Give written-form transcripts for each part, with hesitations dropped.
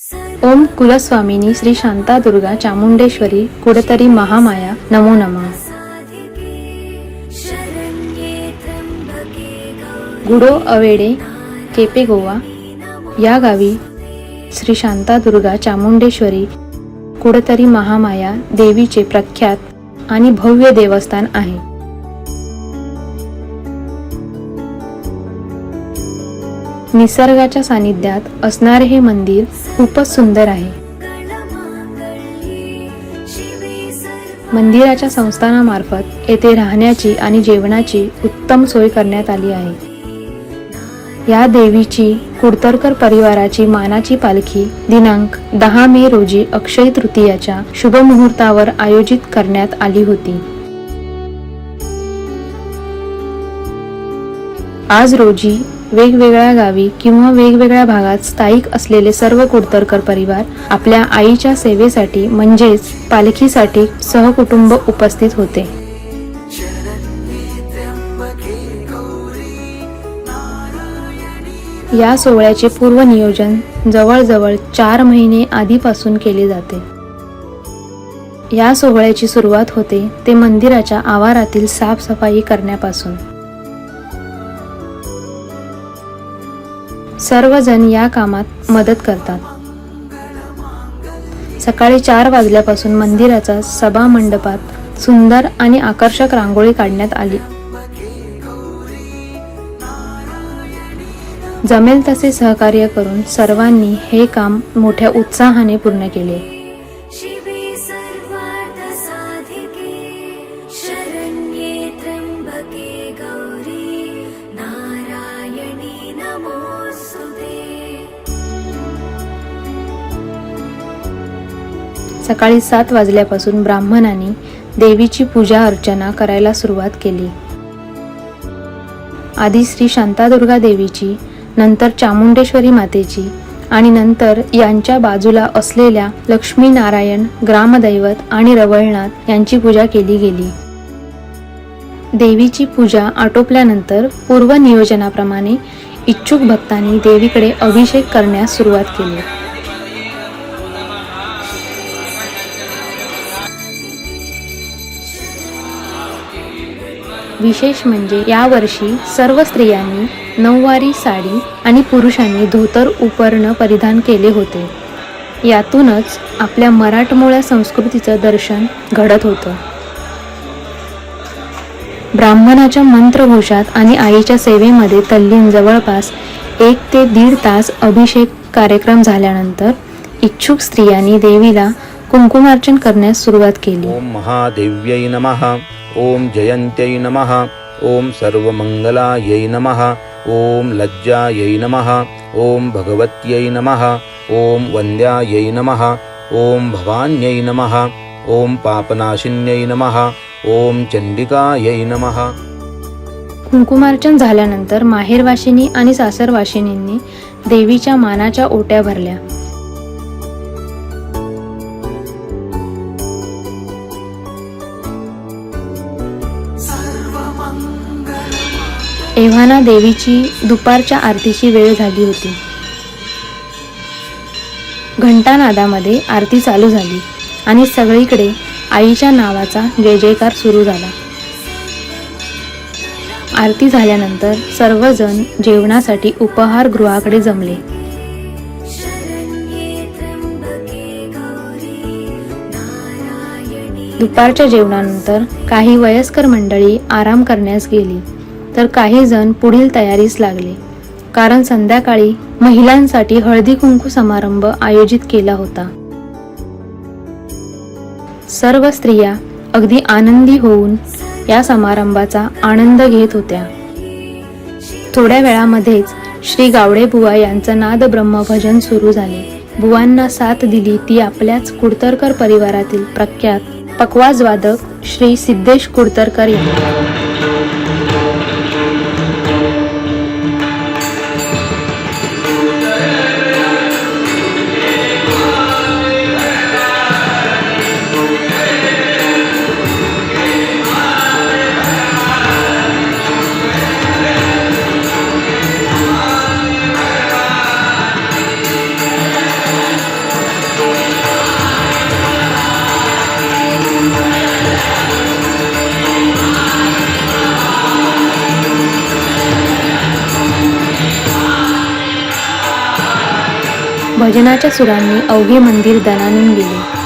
ओम कुलस्वामिनी श्री शांतादुर्गा चामुंडेश्वरी कुडतरी महामाया नमो नमः। गुडो अवेडे केपे गोवा या गावी श्री शांतादुर्गा चामुंडेश्वरी कुडतरी महामाया देवीचे प्रख्यात आणि भव्य देवस्थान आहे। निसर्गाच्या सानिध्यात असणारे हे मंदिर खूपच सुंदर आहे। मंदिराच्या संस्थानामार्फत येथे राहण्याची आणि जेवणाची उत्तम सोय करण्यात आली आहे। या देवीची कुडतरकर परिवाराची मानाची पालखी दिनांक 10 मे रोजी अक्षय तृतीयाच्या शुभ मुहूर्तावर आयोजित करण्यात आली होती। आज रोजी वेगवेगळ्या गावी किंवा वेगवेगळ्या भागात स्थायिक असलेले सर्व कुडतरकर परिवार आपल्या आईच्या सेवेसाठी म्हणजेच पालखीसाठी सहकुटुंब उपस्थित होते। या सोहळ्याचे पूर्व नियोजन जवळजवळ 4 महिने आधीपासून केले जाते। या सोहळ्याची सुरुवात होते ते मंदिराच्या आवारातील साफसफाई करण्यापासून। सर्वजण या कामात मदत करतात। सकाळी 4 वाजल्यापासून मंदिराचा सभा मंडपात सुंदर आणि आकर्षक रांगोळी काढण्यात आली। जमेल तसे सहकार्य करून सर्वांनी हे काम मोठ्या उत्साहाने पूर्ण केले। सकाळी 7 वाजल्यापासून ब्राह्मणांनी देवीची पूजा अर्चना करायला सुरुवात केली। आधी श्री शांतादुर्गा देवीची, नंतर चामुंडेश्वरी मातेची आणि नंतर यांच्या बाजूला असलेल्या लक्ष्मी नारायण ग्रामदैवत आणि रवळनाथ यांची पूजा केली गेली। देवीची पूजा आटोपल्यानंतर पूर्व नियोजनाप्रमाणे इच्छुक भक्तांनी देवीकडे अभिषेक करण्यास सुरुवात केली। विशेष म्हणजे यावर्षी सर्व स्त्रियांनी नऊवारी साडी आणि पुरुषांनी धोतर उपरण परिधान केले होते। यातूनच आपल्या मराठमोळ्या संस्कृतीचं दर्शन घडत होतं। ब्राह्मणाच्या मंत्रघोषात आणि आईच्या सेवेमध्ये तल्लीन जवळपास 1 ते 1.5 तास अभिषेक कार्यक्रम झाल्यानंतर इच्छुक स्त्रियांनी देवीला कुंकुमार्चन करण्यास सुरुवात केली। ओम महादेव्यै नमः, ओम जयंत्यै नमः, ओम सर्वमंगलायै नमः, ओम लज्जायै नमः, ओम भगवत्यै नमः, ओम वंद्यायै नमः, ओम भवान्यै नमः, ओम पापनाशिन्यै नमः, ओम चंडिकायै नमः। कुंकुमार्चन झाल्यानंतर माहेरवाशिनी आणि सासरवाशिनींनी देवीच्या मानाच्या ओट्या भरल्या। एव्हाना देवीची दुपारच्या आरतीची वेळ झाली होती। घंटानादामध्ये आरती चालू झाली आणि सगळीकडे आईच्या नावाचा जय जयकार सुरू झाला। आरती झाल्यानंतर सर्वजण जेवणासाठी उपाहारगृहाकडे जमले। दुपारच्या जेवणानंतर काही वयस्कर मंडळी आराम करण्यास गेली, तर काही जण पुढील तयारीस लागले, कारण संध्याकाळी महिलांसाठी हळदी कुंकू समारंभ आयोजित केला होता। सर्व स्त्रिया अगदी आनंदी होऊन या समारंभाचा आनंद घेत होत्या। थोड्या वेळामध्येच श्री गावडे बुवा यांचं नाद ब्रह्म भजन सुरू झाले। बुवांना साथ दिली ती आपल्याच कुडतरकर परिवारातील प्रख्यात पखवाज वादक श्री सिद्धेश कुडतरकर यांनी। भजनाच्या सुरांनी अवघे मंदिर दणाणून गेले.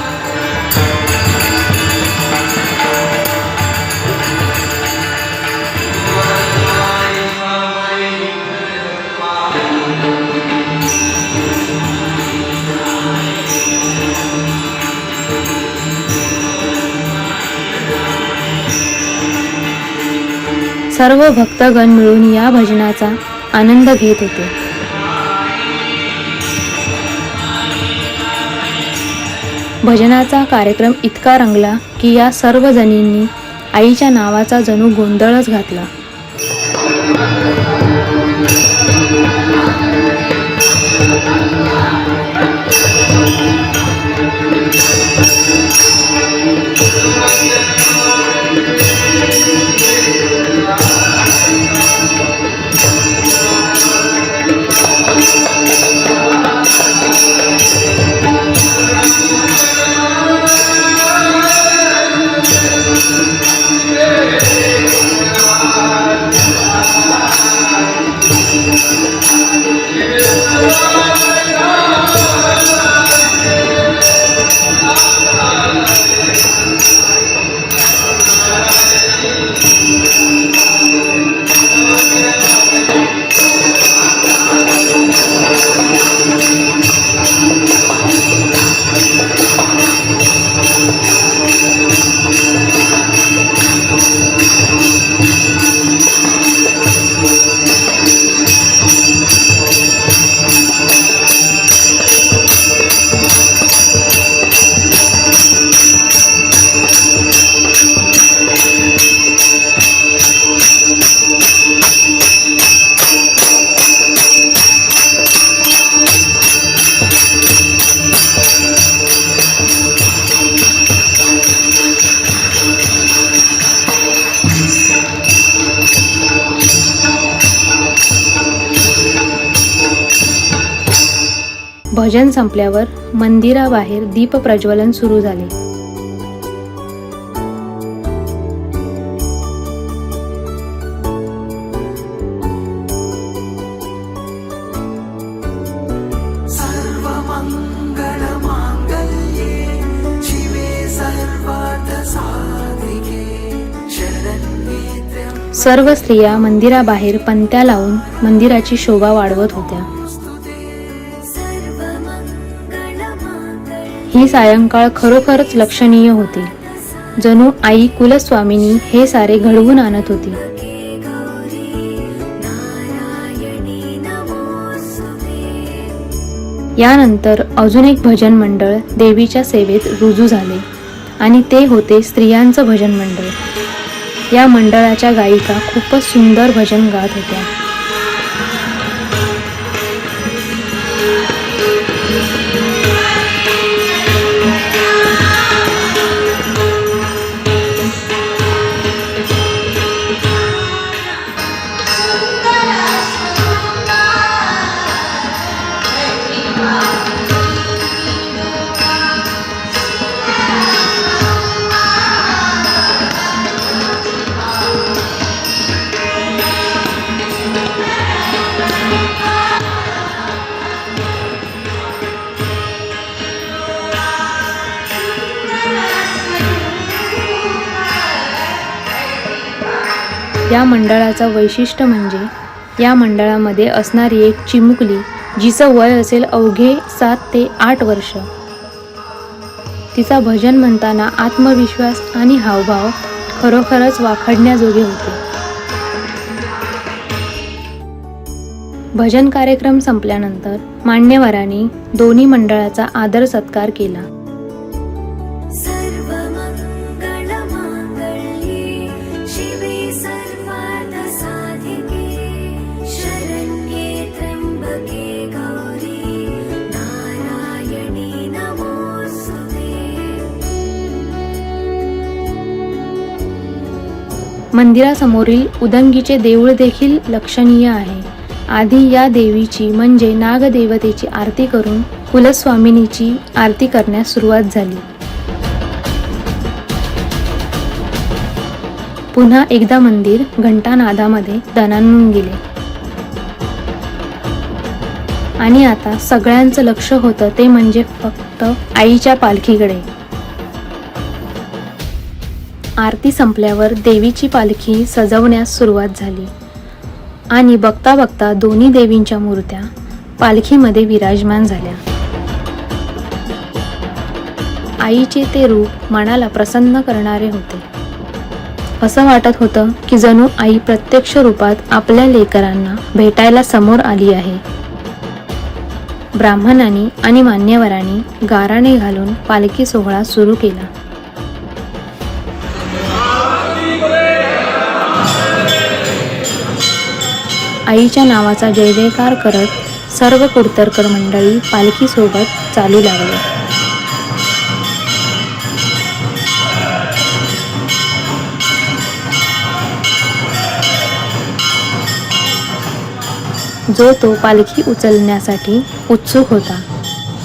सर्व भक्तगण मिळून या भजनाचा आनंद घेत होते. भजनाचा कार्यक्रम इतका रंगला की या सर्व जणींनी आईच्या नावाचा जणू गोंधळच घातला. भजन संपल्यावर मंदिराबाहेर दीप प्रज्वलन सुरू झाले. सर्व स्त्रिया मंदिराबाहेर पणत्या लावून मंदिराची शोभा वाढवत होत्या. ही सायंकाळ खरोखरच लक्षणीय होती. जणू आई कुलस्वामिनी हे सारे घडवून आणत होती. यानंतर अजून एक भजन मंडळ देवीच्या सेवेत रुजू झाले आणि ते होते स्त्रियांचं भजन मंडळ. या मंडळाच्या गायिका खूपच सुंदर भजन गात होत्या. या मंडळाचं वैशिष्ट्य म्हणजे या मंडळामध्ये असणारी एक चिमुकली जिचं वय असेल अवघे 7 ते 8 वर्ष. तिचा भजन म्हणताना आत्मविश्वास आणि हावभाव खरोखरच वाखाणण्याजोगे होते. भजन कार्यक्रम संपल्यानंतर मान्यवरांनी दोन्ही मंडळाचा आदर सत्कार केला. मंदिरासमोरील उदंगीचे देऊळ देखील लक्षणीय आहे. आधी या देवीची म्हणजे नागदेवतेची आरती करून कुलस्वामिनीची आरती करण्यास सुरुवात झाली. पुन्हा एकदा मंदिर घंटानादामध्ये दणाणून गेले आणि आता सगळ्यांचं लक्ष होतं ते म्हणजे फक्त आईच्या पालखीकडे. आरती संपल्यावर देवीची पालखी सजवण्यास सुरुवात झाली आणि बघता बघता दोन्ही देवींच्या मूर्त्या पालखीमध्ये विराजमान झाल्या. आईचे ते रूप मनाला प्रसन्न करणारे होते. असं वाटत होतं की जणू आई प्रत्यक्ष रूपात आपल्या लेकरांना भेटायला समोर आली आहे. ब्राह्मणांनी आणि मान्यवरांनी गाराणे घालून पालखी सोहळा सुरू केला. आईच्या नावाचा जय जयकार करत सर्व कुडतरकर मंडळी पालखीसोबत चालू लागले. जो तो पालखी उचलण्यासाठी उत्सुक होता,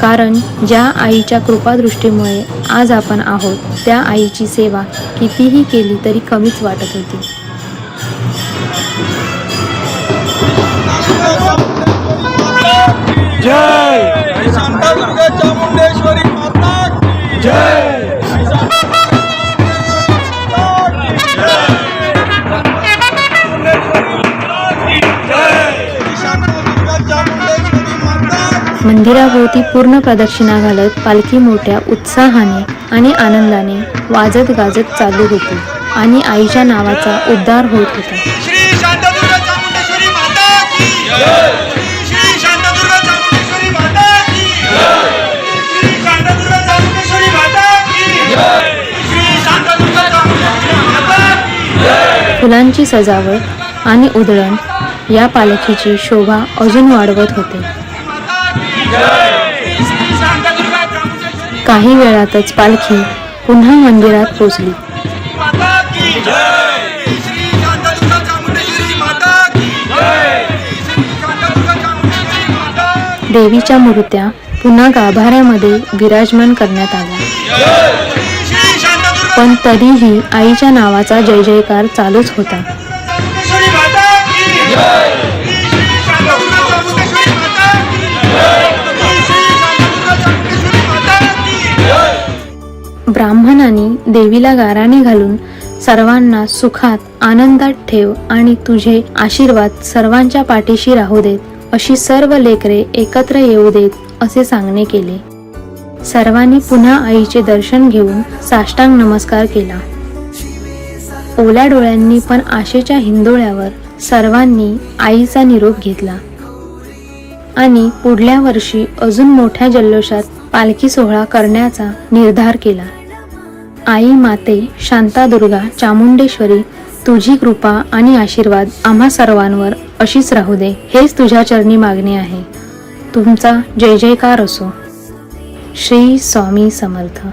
कारण ज्या आईच्या कृपादृष्टीमुळे आज आपण आहोत त्या आईची सेवा कितीही केली तरी कमीच वाटत होती. जय शांता दुर्गा चामुंडेश्वरी माता की जय. मंदिराभोवती पूर्ण प्रदक्षिणा घालत पालखी मोठ्या उत्साहाने आणि आनंदाने वाजत गाजत चालू होती आणि आईच्या नावाचा उद्धार होत होता. श्री शांता दुर्गा चामुंडेश्वरी माता की जय. श्री शांता दुर्गा चामुंडेश्वरी माता की जय. श्री शांता दुर्गा चामुंडेश्वरी माता की जय. श्री शांता दुर्गा चामुंडेश्वरी माता की जय. फुलांची सजावट आणि उधळण या पालखीची शोभा अजून वाढवत होते. काही वेळातच पालखी पुन्हा मंदिरात पोचली. देवीच्या मूर्त्या पुन्हा गाभाऱ्यामध्ये विराजमान करण्यात आल्या, पण तरीही आईच्या नावाचा जय जयकार चालूच होता. ब्राह्मणांनी देवीला गाराणे घालून सर्वांना सुखात आनंदात ठेव आणि तुझे आशीर्वाद सर्वांच्या पाठीशी राहू देत, अशी सर्व लेकरे एकत्र येऊ देत असे सांगणे केले. सर्वांनी पुन्हा आईचे दर्शन घेऊन साष्टांग नमस्कार केला. ओल्या डोळ्यांनी पण आशेच्या हिंदोळ्यावर सर्वांनी आईचा निरोप घेतला आणि पुढल्या वर्षी अजून मोठ्या जल्लोषात पालखी सोहळा करण्याचा निर्धार केला. आई माते शांता दुर्गा चामुंडेश्वरी, तुझी कृपा आणि आशीर्वाद आम्हा सर्वांवर अशीच राहू दे, हेच तुझ्या चरणी मागणे आहे. तुमचा जय जयकार असो. श्री स्वामी समर्थ.